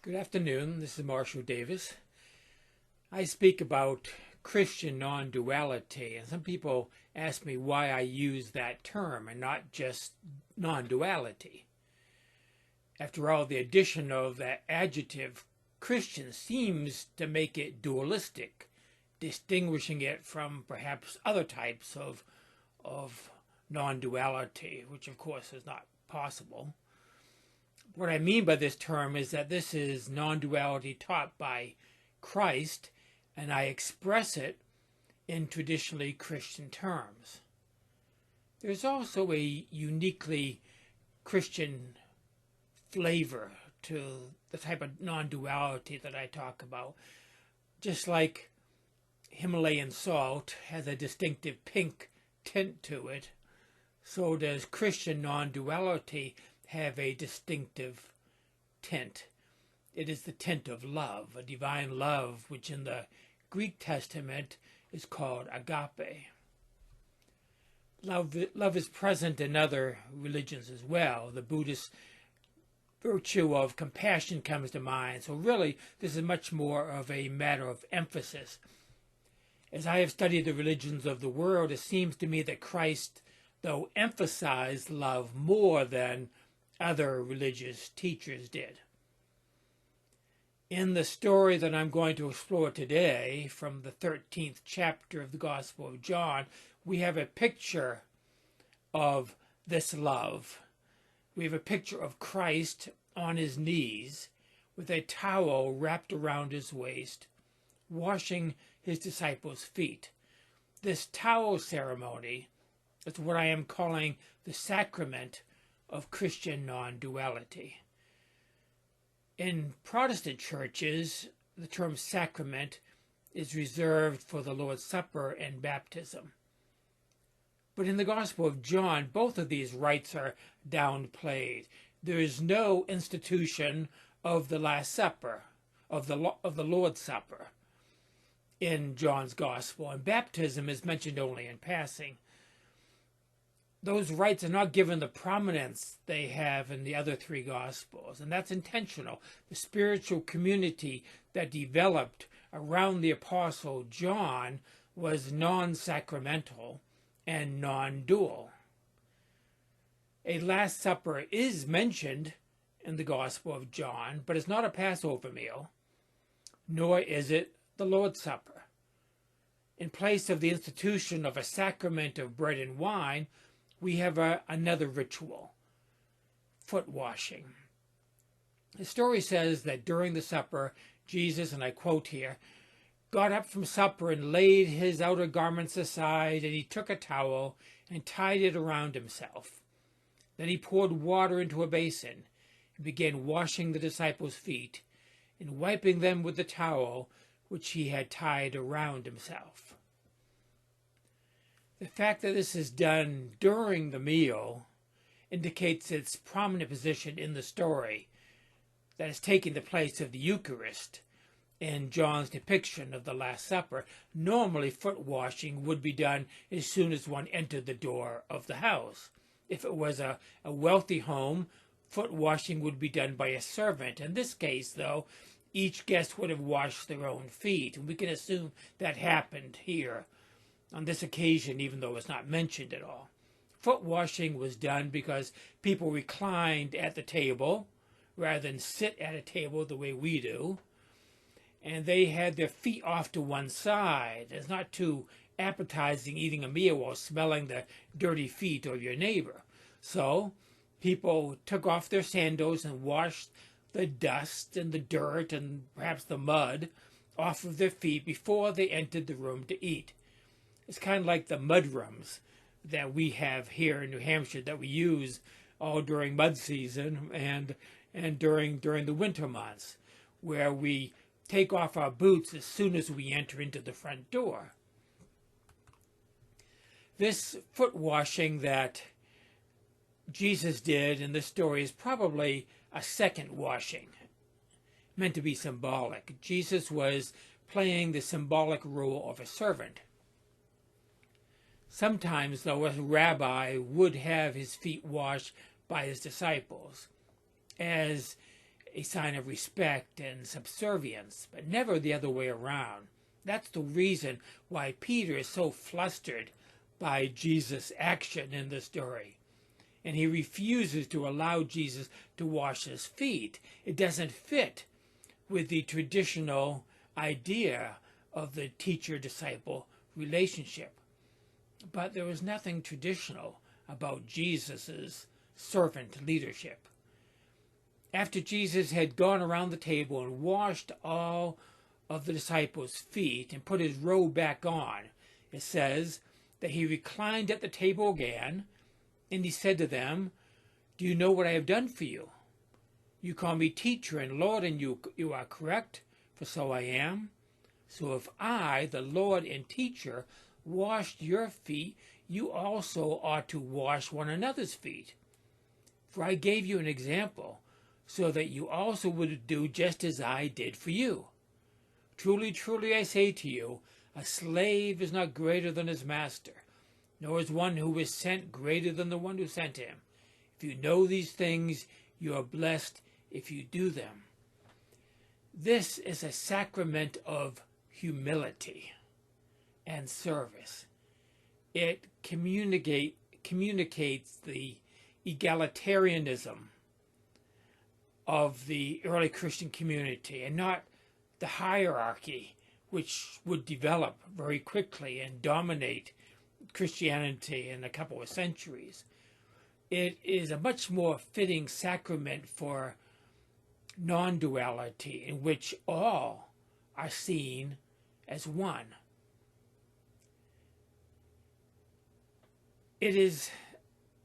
Good afternoon, this is Marshall Davis. I speak about Christian non-duality, and some people ask me why I use that term and not just non-duality. After all, the addition of that adjective Christian seems to make it dualistic, distinguishing it from perhaps other types of non-duality, which of course is not possible. What I mean by this term is that this is non-duality taught by Christ, and I express it in traditionally Christian terms. There's also a uniquely Christian flavor to the type of non-duality that I talk about. Just like Himalayan salt has a distinctive pink tint to it, so does Christian non-duality have a distinctive tint. It is the tint of love, a divine love, which in the Greek Testament is called agape. Love is present in other religions as well. The Buddhist virtue of compassion comes to mind. So really, this is much more of a matter of emphasis. As I have studied the religions of the world, it seems to me that Christ, though, emphasized love more than other religious teachers did. In the story that I'm going to explore today, from the 13th chapter of the Gospel of John, we have a picture of this love. We have a picture of Christ on his knees with a towel wrapped around his waist, washing his disciples' feet. This towel ceremony is what I am calling the sacrament of Christian non-duality. In Protestant churches, the term sacrament is reserved for the Lord's Supper and baptism. But in the Gospel of John, both of these rites are downplayed. There is no institution of the Last Supper, of the Lord's Supper, in John's Gospel, and baptism is mentioned only in passing. Those rites are not given the prominence they have in the other three Gospels, and that's intentional. The spiritual community that developed around the Apostle John was non-sacramental and non-dual. A Last Supper is mentioned in the Gospel of John, but it's not a Passover meal, nor is it the Lord's Supper. In place of the institution of a sacrament of bread and wine, we have another ritual, foot washing. The story says that during the supper, Jesus, and I quote here, got up from supper and laid his outer garments aside, and he took a towel and tied it around himself. Then he poured water into a basin and began washing the disciples' feet and wiping them with the towel which he had tied around himself. The fact that this is done during the meal indicates its prominent position in the story that is taking the place of the Eucharist in John's depiction of the Last Supper. Normally, foot washing would be done as soon as one entered the door of the house. If it was a wealthy home, foot washing would be done by a servant. In this case, though, each guest would have washed their own feet, and we can assume that happened here on this occasion, even though it's not mentioned at all. Foot washing was done because people reclined at the table rather than sit at a table the way we do, and they had their feet off to one side. It's not too appetizing eating a meal while smelling the dirty feet of your neighbor. So people took off their sandals and washed the dust and the dirt and perhaps the mud off of their feet before they entered the room to eat. It's kind of like the mudrooms that we have here in New Hampshire that we use all during mud season and during the winter months, where we take off our boots as soon as we enter into the front door. This foot washing that Jesus did in this story is probably a second washing, meant to be symbolic. Jesus was playing the symbolic role of a servant. Sometimes, though, a rabbi would have his feet washed by his disciples as a sign of respect and subservience, but never the other way around. That's the reason why Peter is so flustered by Jesus' action in the story. And he refuses to allow Jesus to wash his feet. It doesn't fit with the traditional idea of the teacher-disciple relationship. But there was nothing traditional about Jesus' servant leadership. After Jesus had gone around the table and washed all of the disciples' feet and put his robe back on, it says that he reclined at the table again, and he said to them, "Do you know what I have done for you? You call me teacher and Lord, and you are correct, for so I am. So if I, the Lord and teacher, washed your feet, you also ought to wash one another's feet. For I gave you an example, so that you also would do just as I did for you. Truly, truly, I say to you, a slave is not greater than his master, nor is one who is sent greater than the one who sent him. If you know these things, you are blessed if you do them." This is a sacrament of humility and service. It communicates the egalitarianism of the early Christian community, and not the hierarchy which would develop very quickly and dominate Christianity in a couple of centuries. It is a much more fitting sacrament for non-duality, in which all are seen as one. It is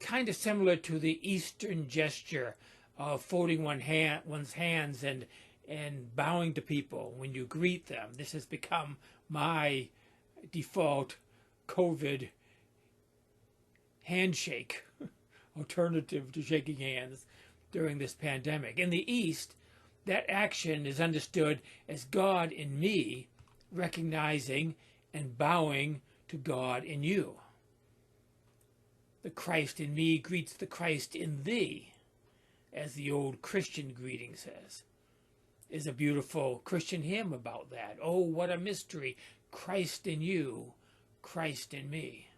kind of similar to the Eastern gesture of folding one's hands and bowing to people when you greet them. This has become my default COVID handshake alternative to shaking hands during this pandemic. In the East, that action is understood as God in me recognizing and bowing to God in you. The Christ in me greets the Christ in thee, as the old Christian greeting says. Is a beautiful Christian hymn about that. Oh, what a mystery, Christ in you, Christ in me.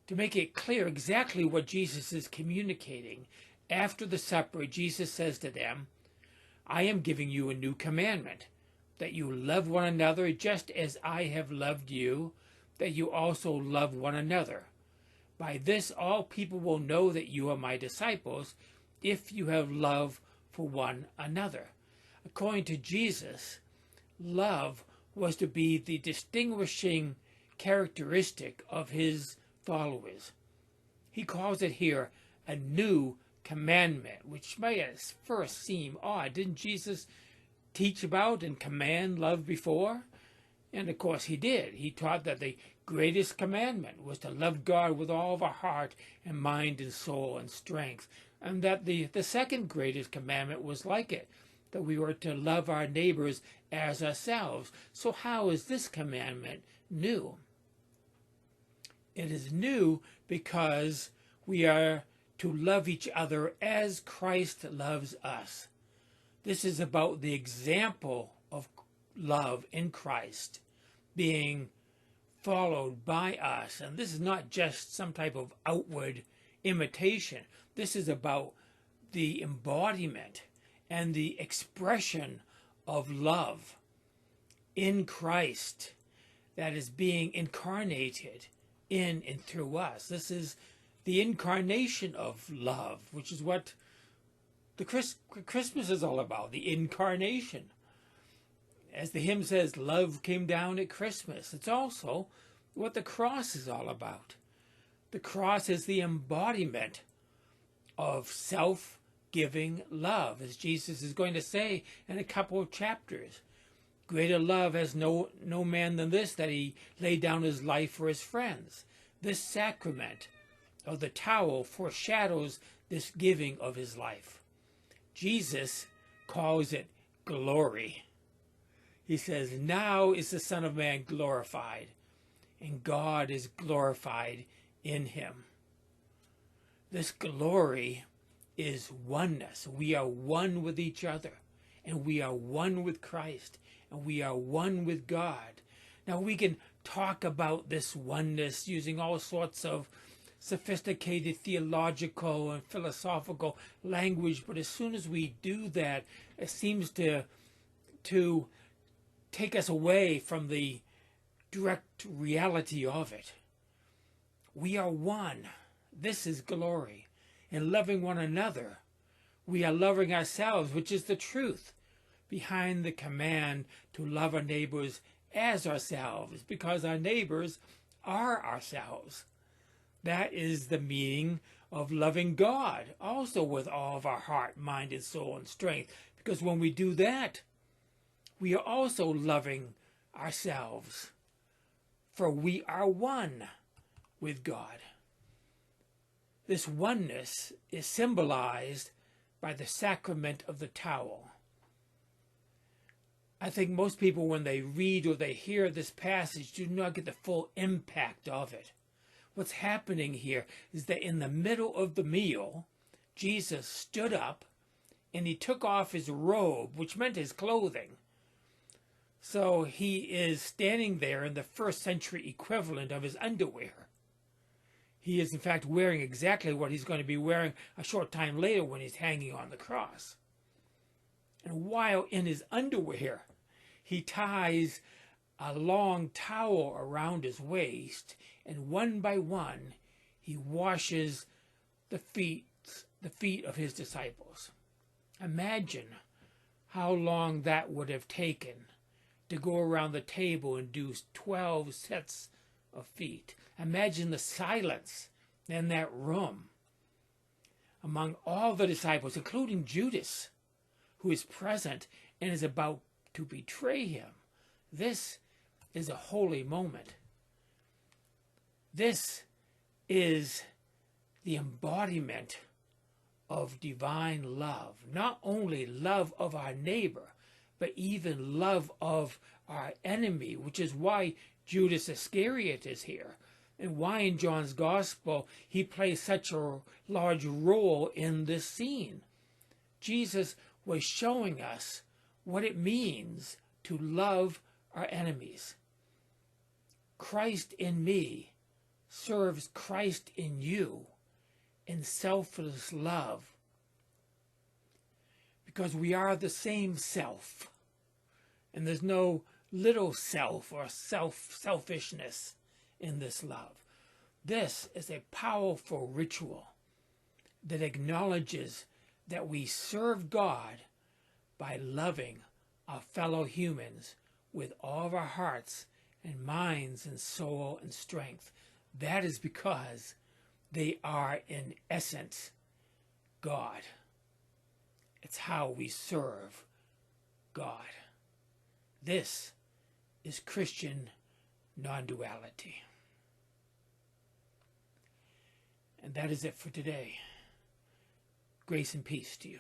To make it clear exactly what Jesus is communicating, after the supper, Jesus says to them, "I am giving you a new commandment, that you love one another just as I have loved you, that you also love one another. By this all people will know that you are my disciples, if you have love for one another." According to Jesus, love was to be the distinguishing characteristic of his followers. He calls it here a new commandment, which may at first seem odd. Didn't Jesus teach about and command love before? And of course he did. He taught that the greatest commandment was to love God with all of our heart and mind and soul and strength, and that the second greatest commandment was like it, that we were to love our neighbors as ourselves. So how is this commandment new? It is new because we are to love each other as Christ loves us. This is about the example of love in Christ being followed by us. And this is not just some type of outward imitation. This is about the embodiment and the expression of love in Christ that is being incarnated in and through us. This is the incarnation of love, which is what the Christmas is all about, the incarnation. As the hymn says, love came down at Christmas. It's also what the cross is all about. The cross is the embodiment of self-giving love, as Jesus is going to say in a couple of chapters. Greater love has no man than this, that he laid down his life for his friends. This sacrament of the towel foreshadows this giving of his life. Jesus calls it glory. He says, now is the Son of Man glorified, and God is glorified in him. This glory is oneness. We are one with each other, and we are one with Christ, and we are one with God. Now we can talk about this oneness using all sorts of sophisticated theological and philosophical language, but as soon as we do that, it seems to take us away from the direct reality of it. We are one. This is glory. In loving one another, we are loving ourselves, which is the truth behind the command to love our neighbors as ourselves, because our neighbors are ourselves. That is the meaning of loving God, also with all of our heart, mind, and soul, and strength. Because when we do that, we are also loving ourselves, for we are one with God. This oneness is symbolized by the sacrament of the towel. I think most people, when they read or they hear this passage, do not get the full impact of it. What's happening here is that in the middle of the meal, Jesus stood up and he took off his robe, which meant his clothing. So he is standing there in the first century equivalent of his underwear. He is in fact wearing exactly what he's going to be wearing a short time later when he's hanging on the cross. And while in his underwear, he ties a long towel around his waist, and one by one, he washes the feet of his disciples. Imagine how long that would have taken to go around the table and do 12 sets of feet. Imagine the silence in that room among all the disciples, including Judas, who is present and is about to betray him. This is a holy moment. This is the embodiment of divine love. Not only love of our neighbor, but even love of our enemy, which is why Judas Iscariot is here, and why in John's Gospel he plays such a large role in this scene. Jesus was showing us what it means to love our enemies. Christ in me serves Christ in you in selfless love, because we are the same self, and there's no little self or selfishness in this love. This is a powerful ritual that acknowledges that we serve God by loving our fellow humans with all of our hearts and minds and soul and strength. That is because they are in essence God. It's how we serve God. This is Christian non-duality. And that is it for today. Grace and peace to you.